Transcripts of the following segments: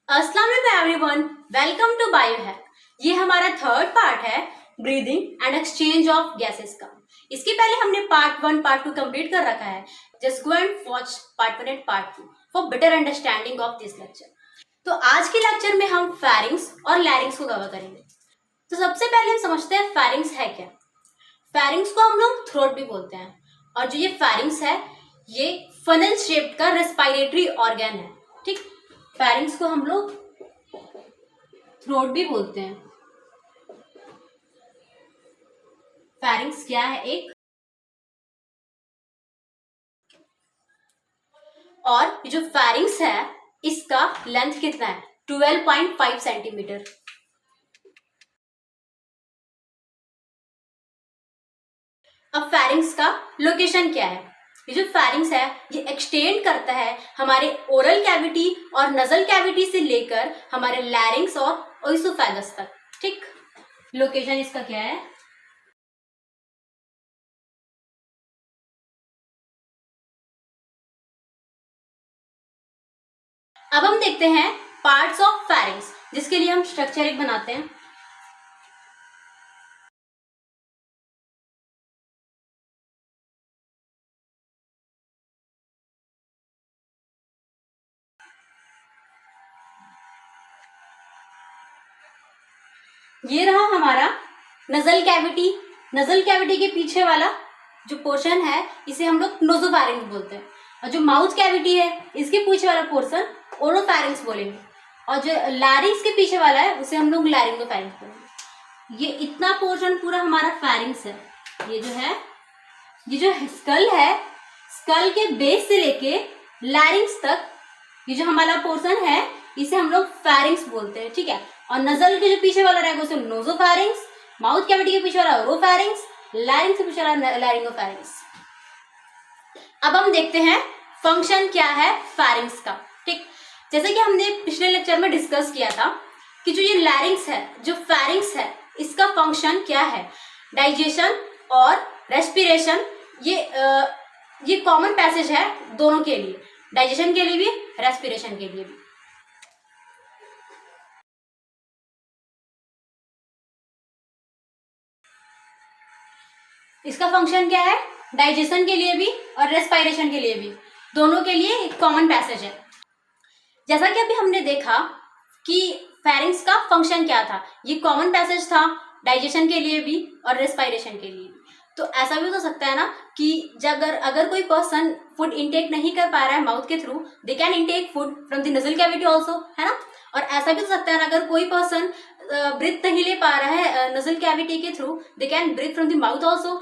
अस्सलाम वालेकुम everyone, welcome to biohack. ये हमारा थर्ड पार्ट है breathing and exchange of gases का। इसके पहले हमने पार्ट 1 पार्ट 2 कंप्लीट कर रखा है। Just go and watch part 1 and part 2 for better understanding of this lecture. तो आज के लेक्चर में हम फेरिंग्स और लैरिंग्स को कवर करेंगे। तो सबसे पहले हम समझते हैं फेरिंग्स है क्या। फेरिंग्स को हम लोग थ्रोट भी बोलते हैं, और जो ये फेरिंग्स है ये फनल शेप्ड का रेस्पिरेटरी ऑर्गन है। ठीक, फेरिंग्स को हम लोग थ्रोट भी बोलते हैं। फेरिंग्स क्या है एक, और जो फेरिंग्स है इसका लेंथ कितना है 12.5 सेंटीमीटर। अब फेरिंग्स का लोकेशन क्या है। ये जो फेरिंग्स है ये एक्सटेंड करता है हमारे ओरल कैविटी और नजल कैविटी से लेकर हमारे लैरिंग्स और ओइसोफेगस तक। ठीक, लोकेशन इसका क्या है। अब हम देखते हैं पार्ट्स ऑफ फेरिंग्स, जिसके लिए हम स्ट्रक्चर एक बनाते हैं। ये रहा हमारा नजल कैविटी। नजल कैविटी के पीछे वाला जो पोर्शन है इसे हम लोग नोजोफैरिंग्स बोलते हैं, और जो माउथ कैविटी है इसके पीछे वाला पोर्शन ओरोफैरिंग्स बोलेंगे, और जो लैरिंग्स के पीछे वाला है उसे हम लोग लैरिंगोफैरिंग्स बोलेंगे। ये इतना पोर्शन पूरा हमारा फेरिंग्स है। ये जो है, ये जो स्कल है, स्कल के बेस से लेके लैरिंग्स तक ये जो हमारा पोर्शन है इसे हम लोग फेरिंग्स बोलते हैं। ठीक है, और नजल के जो पीछे वाला रहेगा उसे नोजोफैरिंग्स, माउथ कैविटी के पीछे वाला ओरोफैरिंग्स, लैरिंग्स के पीछे वाला लैरिंगोफैरिंग्स। अब हम देखते हैं फंक्शन क्या है फेरिंग्स का। ठीक, जैसे कि हमने पिछले लेक्चर में डिस्कस किया था कि जो ये लैरिंग्स है, जो फेरिंग्स है, इसका फंक्शन क्या है। डाइजेशन और रेस्पिरेशन, ये कॉमन पैसेज है दोनों के लिए, डाइजेशन के लिए भी, रेस्पिरेशन के लिए भी। इसका फंक्शन क्या है, डाइजेशन के लिए भी और रेस्पिरेशन के लिए भी, दोनों के लिए एक कॉमन पैसेज है। जैसा कि अभी हमने देखा कि फेरिंग्स का फंक्शन क्या था, ये कॉमन पैसेज था डाइजेशन के लिए भी और रेस्पिरेशन के लिए भी। तो ऐसा भी हो सकता है ना कि अगर कोई पर्सन फूड इंटेक नहीं कर पा रहा है माउथ के through, they can intake food from the nasal cavity also, है ना। और ऐसा भी हो सकता है ना, अगर कोई पर्सन ब्रीथ नहीं ले पा रहा है नजल कैविटी के through, they can breathe from the mouth also.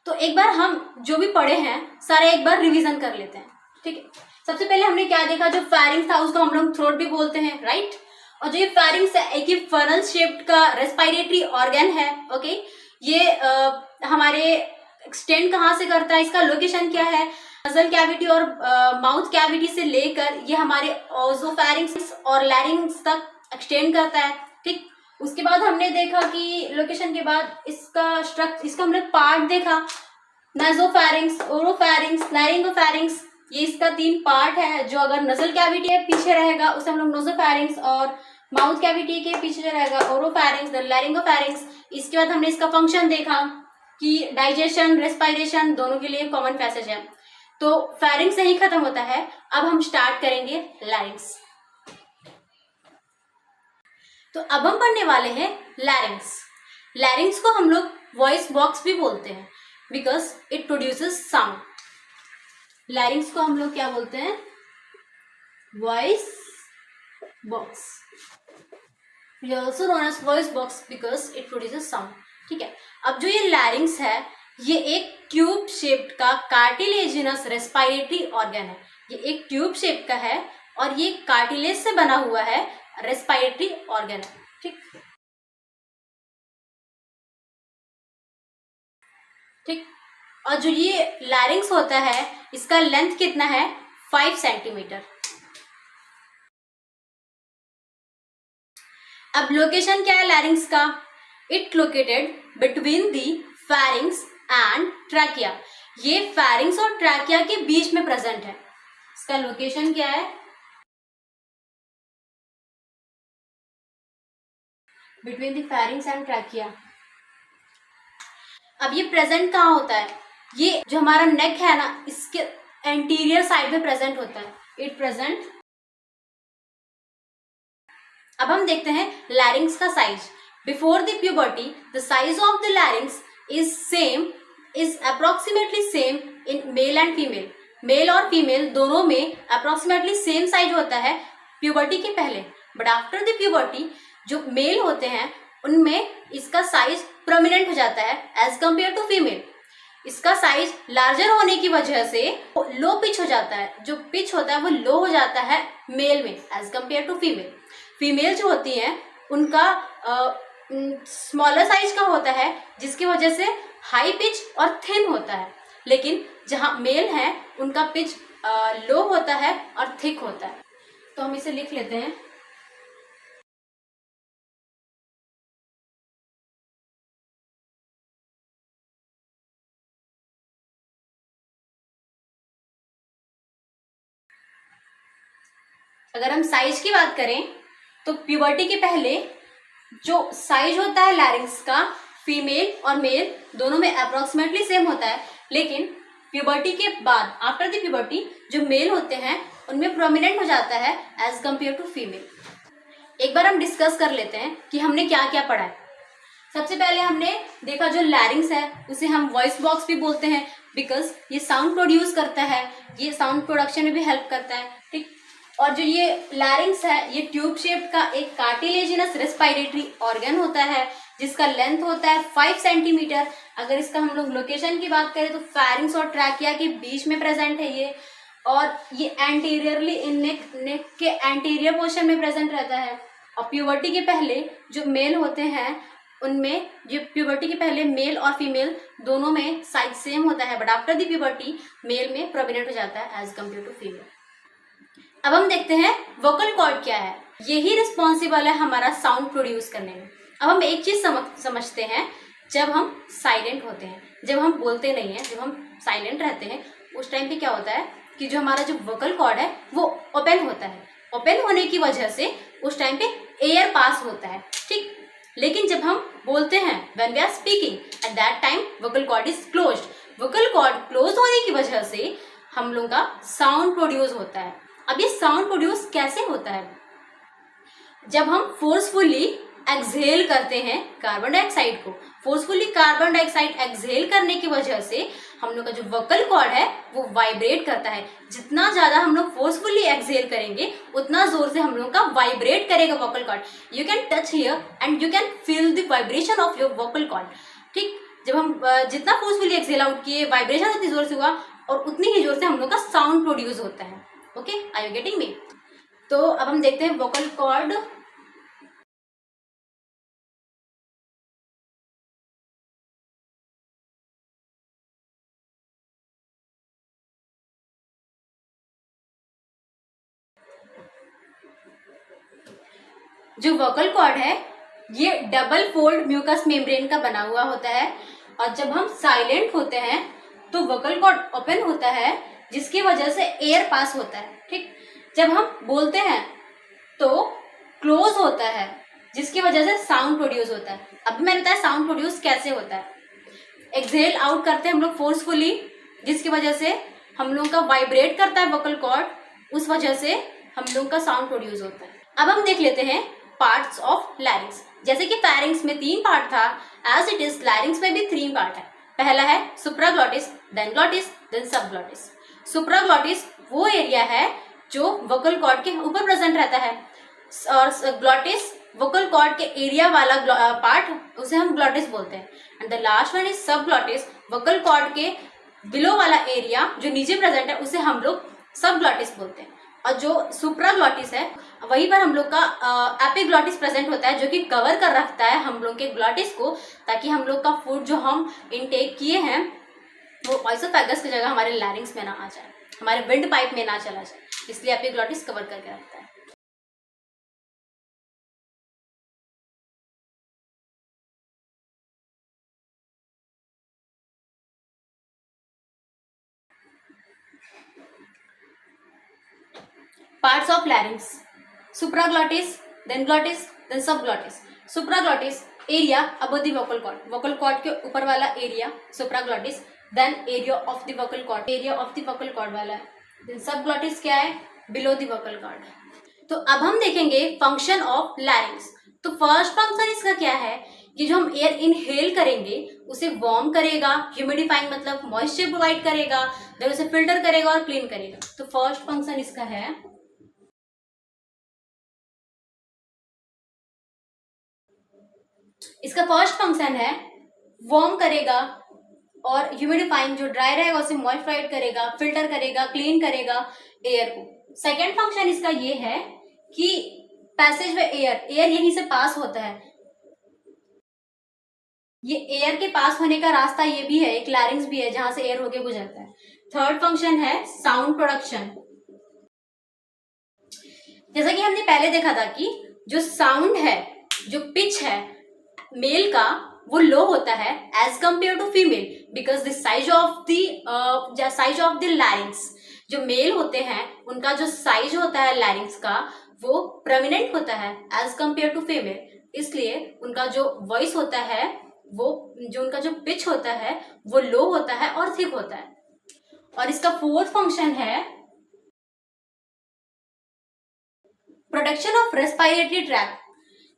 तो एक बार हम जो भी पढ़े हैं सारे एक बार रिवीजन कर लेते हैं। ठीक है, सबसे पहले हमने क्या देखा, जो फेरिंग्स था उसको हम लोग थ्रोट भी बोलते हैं, राइट। और जो ये फेरिंग्स है एक ही फनल शेप्ड का रेस्पिरेटरी ऑर्गन है। ओके, ये हमारे एक्सटेंड कहाँ से करता है, इसका लोकेशन क्या है, नजल कैविटी और माउथ कैविटी से लेकर ये हमारे ओजोफैरिंग्स और लैरिंग्स तक एक्सटेंड करता है। ठीक, उसके बाद हमने देखा कि लोकेशन के बाद इसका हमने पार्ट देखा, नासोफैरिंग्स, ओरोफैरिंग्स, लैरिंगोफैरिंग्स। ये इसका 3 पार्ट है। जो अगर नजल कैविटी के पीछे रहेगा उसे हम लोग नोजोफैरिंग्स, और माउथ कैविटी के पीछे जो रहेगा ओरोफैरिंग्स, लैरिंगोफैरिंग्स। इसके बाद हमने इसका फंक्शन देखा कि डाइजेशन, रेस्पिरेशन दोनों के लिए कॉमन पैसेज है। तो फेरिंग्स नहीं खत्म होता है। अब हम स्टार्ट करेंगे लैरिंग्स। तो अब हम पढ़ने वाले हैं लैरिंग्स। लैरिंग्स को हम लोग वॉइस बॉक्स भी बोलते हैं because it produces sound. Larynx को हम लोग क्या बोलते हैं, voice box, also known as voice box because it produces sound. ठीक है, अब जो ये लैरिंग्स है ये एक ट्यूब शेप्ड का कार्टिलेजिनस रेस्पिरेटरी ऑर्गन है। ये एक ट्यूब शेप का है और ये कार्टिलेज से बना हुआ है रेस्पिरेटरी ऑर्गन है। ठीक ठीक, और जो ये लैरिंग्स होता है इसका लेंथ कितना है 5 सेंटीमीटर। अब लोकेशन क्या है लैरिंग्स का, it located between the pharynx and trachea. ये फेरिंग्स और ट्रैकिया के बीच में प्रेजेंट है। इसका लोकेशन क्या है, between the pharynx and trachea. अब ये प्रेजेंट कहाँ होता है? ये जो हमारा नेक है ना, इसके एंटीरियर साइड में प्रेजेंट होता है। It present. अब हम देखते हैं लैरिंग्स का size. Before the puberty the size of the larynx is approximately same in male and female. Male और फीमेल दोनों में अप्रोक्सीमेटली सेम साइज होता है प्यूबर्टी के पहले। बट आफ्टर द प्यूबर्टी जो मेल होते हैं उनमें इसका साइज प्रोमिनेंट हो जाता है एज कंपेयर टू फीमेल। इसका साइज लार्जर होने की वजह से लो पिच हो जाता है। जो पिच होता है वो लो हो जाता है मेल में as compare to female. Female जो होती हैं उनका स्मॉलर साइज का होता है, जिसकी वजह से हाई पिच और थिन होता है। लेकिन जहाँ मेल है उनका पिच लो होता है और थिक होता है। तो हम इसे लिख लेते हैं। अगर हम साइज की बात करें तो प्यूबर्टी के पहले जो साइज होता है लैरिंग्स का फीमेल और मेल दोनों में अप्रोक्सीमेटली सेम होता है। लेकिन प्यूबर्टी के बाद आफ्टर द प्यूबर्टी जो मेल होते हैं उनमें प्रोमिनेंट हो जाता है एज कंपेयर टू फीमेल। एक बार हम डिस्कस कर लेते हैं कि हमने क्या क्या पढ़ा है। सबसे पहले हमने देखा जो लैरिंग्स है उसे हम वॉइस बॉक्स भी बोलते हैं, बिकॉज ये साउंड प्रोड्यूस करता है, ये साउंड प्रोडक्शन में भी हेल्प करता है। ठीक। और जो ये लैरिंग्स है ये ट्यूब शेप का एक कार्टिलेजिनस रेस्पिरेटरी ऑर्गन होता है जिसका लेंथ होता है 5 सेंटीमीटर। अगर इसका हम लोग लोकेशन की बात करें तो फेरिंग्स और ट्रैकिया के बीच में प्रेजेंट है ये, और ये एंटीरियरली इन नेक के एंटीरियर पोर्शन में प्रेजेंट रहता है। और प्यूबर्टी के पहले जो मेल होते हैं उनमें जो प्यूबर्टी के पहले मेल और फीमेल दोनों में साइज सेम होता है, but after the puberty male में प्रोमिनेंट हो जाता है एज कम्पेयर टू फीमेल। अब हम देखते हैं वोकल कॉर्ड क्या है। यही रिस्पॉन्सिबल है हमारा साउंड प्रोड्यूस करने में। अब हम एक चीज समझते हैं, जब हम साइलेंट होते हैं, जब हम बोलते नहीं हैं, जब हम साइलेंट रहते हैं, उस टाइम पे क्या होता है कि जो हमारा जो वोकल कॉर्ड है वो ओपन होता है। ओपन होने की वजह से उस टाइम पे एयर पास होता है। ठीक। लेकिन जब हम बोलते हैं when we are speaking at that time vocal cord is closed. Vocal cord close होने की वजह से हम लोगों का साउंड प्रोड्यूस होता है। अब ये साउंड प्रोड्यूस कैसे होता है? जब हम फोर्सफुली एक्सहेल करते हैं कार्बन डाइऑक्साइड को, फोर्सफुली कार्बन डाइऑक्साइड एक्सहेल करने की वजह से हम लोग का जो वोकल कॉर्ड है वो वाइब्रेट करता है। जितना ज्यादा हम लोग फोर्सफुली एक्सहेल करेंगे उतना जोर से हम लोग का वाइब्रेट करेगा vocal cord. You can touch here and you can feel the vibration of your vocal cord. ठीक। जब हम जितना फोर्सफुली एक्सहेल आउट किए, वाइब्रेशन उतनी जोर से हुआ और उतनी ही जोर से हम लोग का साउंड प्रोड्यूस होता है। Okay, are you getting me? तो अब हम देखते हैं वोकल कॉर्ड। जो वोकल कॉर्ड है ये डबल फोल्ड म्यूकस मेम्ब्रेन का बना हुआ होता है, और जब हम साइलेंट होते हैं तो वोकल कॉर्ड ओपन होता है जिसकी वजह से एयर पास होता है। ठीक। जब हम बोलते हैं तो क्लोज होता है जिसकी वजह से साउंड प्रोड्यूस होता है। अभी मैंने बताया साउंड प्रोड्यूस कैसे होता है। एक्सहेल आउट करते हैं हम लोग फोर्सफुली, जिसकी वजह से हम लोग का वाइब्रेट करता है वोकल कॉर्ड, उस वजह से हम लोग का साउंड प्रोड्यूस होता है। अब हम देख लेते हैं पार्ट्स ऑफ लैरिंग्स। जैसे कि फेरिंग्स में 3 पार्ट था, एज इट इज लैरिंग्स में भी 3 पार्ट है। पहला है supraglottis, then glottis, then सबग्लॉटिस। Supraglottis वो एरिया है जो वोकल कॉर्ड के ऊपर प्रेजेंट रहता है, और ग्लॉटिस वोकल कॉर्ड के एरिया वाला पार्ट, उसे हम ग्लॉटिस बोलते हैं। And the last one is subglottis, vocal cord के बिलो वाला एरिया जो नीचे प्रेजेंट है उसे हम लोग सबग्लॉटिस बोलते हैं। और जो सुप्राग्लॉटिस है वहीं पर हम लोग का एपिग्लॉटिस प्रेजेंट होता है, जो कि कवर कर रखता है हम लोग के ग्लॉटिस को, ताकि हम लोग का फूड जो हम इनटेक किए हैं वो ऑइसोफेगस की जगह हमारे लैरिंग्स में ना आ जाए, हमारे विंड पाइप में ना चला जाए, इसलिए एपिग्लॉटिस कवर करके रखता है। Parts of larynx: supraglottis, then glottis, then subglottis. Supraglottis area above the vocal cord के ऊपर वाला area supraglottis, then area of the vocal cord वाला, देन सबग्लॉटिस क्या है, बिलो द वोकल कॉर्ड। तो अब हम देखेंगे फंक्शन ऑफ लैरिंग्स। तो फर्स्ट फंक्शन इसका क्या है कि जो हम एयर इनहेल करेंगे उसे वार्म करेगा, ह्यूमिडिफाइंग मतलब मॉइस्चर प्रोवाइड करेगा, देन उसे फिल्टर करेगा और क्लीन करेगा। तो फर्स्ट फंक्शन इसका है वार्म करेगा और ह्यूमिडिफाइंग जो ड्राई रहेगा उसे मॉइस्चराइज करेगा, फिल्टर करेगा, क्लीन करेगा एयर को। सेकेंड फंक्शन इसका ये है कि पैसेज वे एयर यहीं से पास होता है, ये एयर के पास होने का रास्ता ये भी है, एक लैरिंग्स भी है जहां से एयर होके गुजरता है। थर्ड फंक्शन है साउंड प्रोडक्शन। जैसा कि हमने पहले देखा था कि जो साउंड है, जो पिच है मेल का वो लो होता है as compare to female, because the size of the larynx, जो मेल होते हैं उनका जो साइज होता है लैरिंग्स का वो प्रोमिनेंट होता है एज कंपेयर टू फीमेल, इसलिए उनका जो वॉइस होता है वो जो उनका जो पिच होता है वो लो होता है और थिक होता है। और इसका फोर्थ फंक्शन है प्रोटेक्शन ऑफ रेस्पिरेटरी ट्रैक्ट।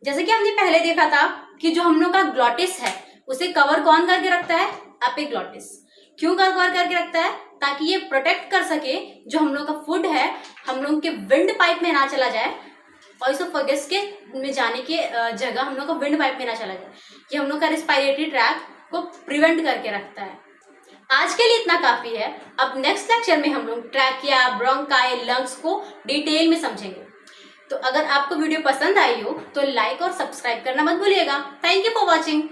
जैसे कि हमने पहले देखा था कि जो हम लोग का ग्लॉटिस है उसे कवर कौन करके रखता है, एपिग्लॉटिस। क्यों कवर करके रखता है, ताकि ये प्रोटेक्ट कर सके जो हम लोग का फूड है हम लोग के विंड पाइप में ना चला जाए, ऑइसोफेगस के में जाने के जगह हम लोग का विंड पाइप में ना चला जाए। ये हम लोग का रेस्पिरेटरी ट्रैक्ट को प्रिवेंट करके रखता है। आज के लिए इतना काफी है। अब नेक्स्ट लेक्चर में हम लोग ट्रैकिया, ब्रोंकाई, लंग्स को डिटेल में समझेंगे। तो अगर आपको वीडियो पसंद आई हो तो लाइक और सब्सक्राइब करना मत भूलिएगा। Thank you for watching.